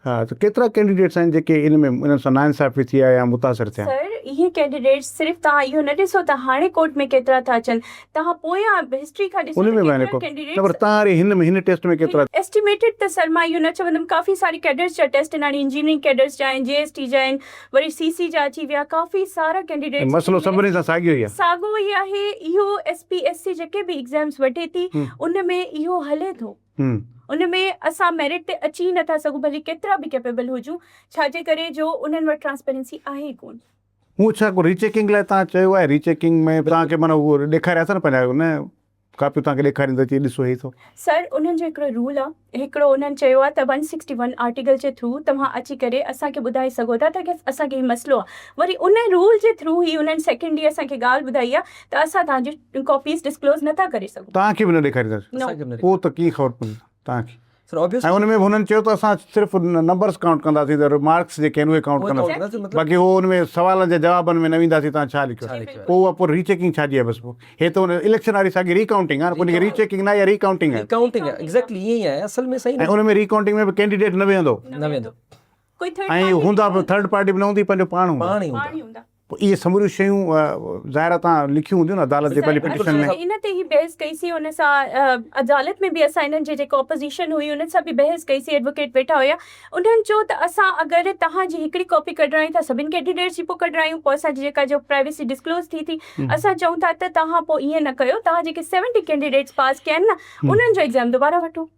हाँ, तो केतिरा कैंडिडेट्स आहिनि जेके इन में इन्हनि सां नाइंसाफ़ी थी आहे या मुतासिर थिया? सर इहे कैंडिडेट्स सिर्फ़ु तव्हां इहो न ॾिसो त हाणे कोर्ट में केतिरा था अचनि, तव्हां पोयां हिस्ट्री खां ॾिसो उन त में माने केतिरा को न, पर कैंडिडेट्स तव्हां वरी हिन टेस्ट में केतिरा? एस्टिमेटेड त सर मां इहो न चवंदमि, काफ़ी सारी कैडर्स जा टेस्ट आहिनि, इंजीनियरिंग कैडर्स जा आहिनि, JST जा आहिनि, वरी CC जा अची विया, काफ़ी सारा कैंडिडेट्स। मसइलो सभिनी सां साॻियो ई आहे। साॻियो ई आहे। इहो SPSC जेके बि एग्ज़ाम्स वठे थी उन में इहो हले थो। उन में असां मेरिट ते अची ई नथा सघूं, भली केतिरा बि कैपेबल हुजूं, छाजे करे जो उन्हनि वटि ट्रांसपेरेंसी आहे ई कोन। हू छा को रीचेकिंग लाइ तव्हां चयो आहे? रीचेकिंग में तव्हांखे माना उहो ॾेखारिया अथव न पंहिंजा न कापियूं तव्हांखे ॾेखारींदा अची ॾिसो ही थो? सर उन्हनि जो हिकिड़ो रूल आहे, हिकिड़ो उन्हनि चयो आहे त 161 आर्टिकल जे थ्रू तव्हां अची करे असांखे ॿुधाए सघो था त असांखे हीउ मसइलो आहे। वरी उन रूल जे थ्रू ई उन्हनि सेकेंड ॾींहुं असांखे ॻाल्हि ॿुधाई आहे त असां तव्हांजी कॉपीज़ डिस्क्लोज़ नथा करे सघूं। तव्हांखे बि न ॾेखारींदासीं? पोइ त कीअं ख़बर पवंदी तव्हांखे? सर ऐं उन में बि हुननि चयो त असां सिर्फ़ु नंबर्स काउंट कंदासीं, त मार्क्स जेके आहिनि उहे काउंट कंदासीं, बाक़ी उहो उन में सुवालनि जे जवाबनि में न वेंदासीं तव्हां छा लिखियो। पोइ उहा पोइ रीचेकिंग छाजी आहे? बसि पोइ हे त उन इलेक्शन वारी साॻी रिकाउंटिंग आहे, उनखे रीचेकिंग न आहे या रिकाउंटिंग आहे? काउंटिंग आहे, एग्जैक्टली ईअं ई आहे असल में। सही ऐं उन में रिकाउंटिंग में बि कैंडिडेट न वेहंदो कोई ऐं हूंदा बि थर्ड पार्टी बि न हूंदी, पंहिंजो पाण हूंदा। पोइ इहे समूरियूं शयूं ज़ाहिर तव्हां लिखियूं हूंदियूं न अदालत जे पंहिंजी पिटिशन में? इन ते ई बहस कईसीं उन सां, अदालत में बि असां इन्हनि जे जेको ऑपोजिशन हुई उन सां बि बहस कईसीं, एडवोकेट वेठा हुया। उन्हनि चयो त असां अगरि तव्हांजी हिकिड़ी कॉपी कढायूं था सभिनि कैंडिडेट्स जी पोइ कढायूं, पोइ असांजी जेका जो प्राइवेसी डिस्क्लोज थी असां चऊं था त तव्हां पोइ ईअं न कयो, तव्हां जेके 70 कैंडिडेट्स पास कया आहिनि न उन्हनि जो एग्ज़ाम दोबारा वठो।